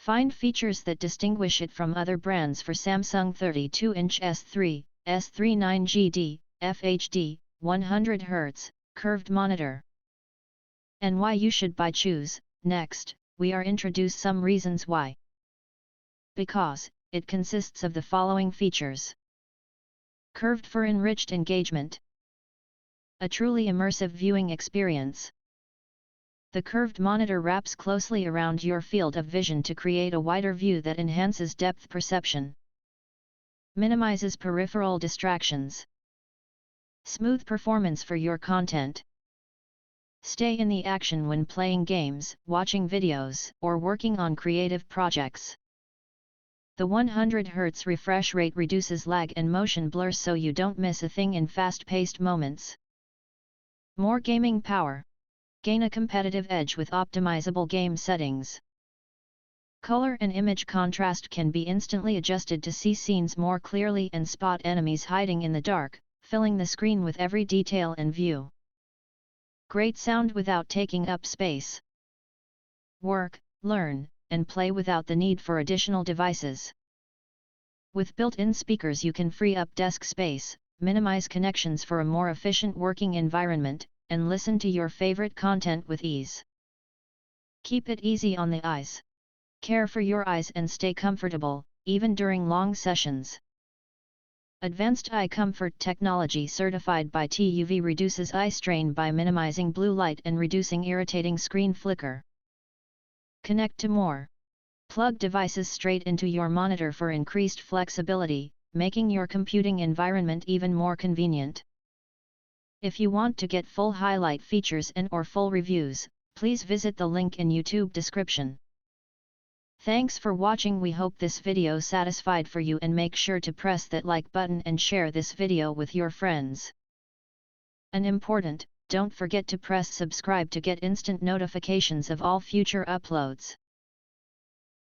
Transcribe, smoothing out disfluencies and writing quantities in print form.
Find features that distinguish it from other brands for Samsung 32-inch S3, S39GD, FHD, 100Hz, curved monitor. And why you should buy choose. Next, we are introduce some reasons why. Because, it consists of the following features. Curved for enriched engagement. A truly immersive viewing experience. The curved monitor wraps closely around your field of vision to create a wider view that enhances depth perception. Minimizes peripheral distractions. Smooth performance for your content. Stay in the action when playing games, watching videos, or working on creative projects. The 100Hz refresh rate reduces lag and motion blur so you don't miss a thing in fast-paced moments. More gaming power. Gain a competitive edge with optimizable game settings. Color and image contrast can be instantly adjusted to see scenes more clearly and spot enemies hiding in the dark, filling the screen with every detail and view. Great sound without taking up space. Work, learn, and play without the need for additional devices. With built-in speakers you can free up desk space, minimize connections for a more efficient working environment, and listen to your favorite content with ease. Keep it easy on the eyes. Care for your eyes and stay comfortable, even during long sessions. Advanced eye comfort technology certified by TÜV reduces eye strain by minimizing blue light and reducing irritating screen flicker. Connect to more. Plug devices straight into your monitor for increased flexibility, making your computing environment even more convenient. If you want to get full highlight features and/or full reviews, please visit the link in YouTube description. Thanks for watching. We hope this video satisfied for you and make sure to press that like button and share this video with your friends. And important, don't forget to press subscribe to get instant notifications of all future uploads.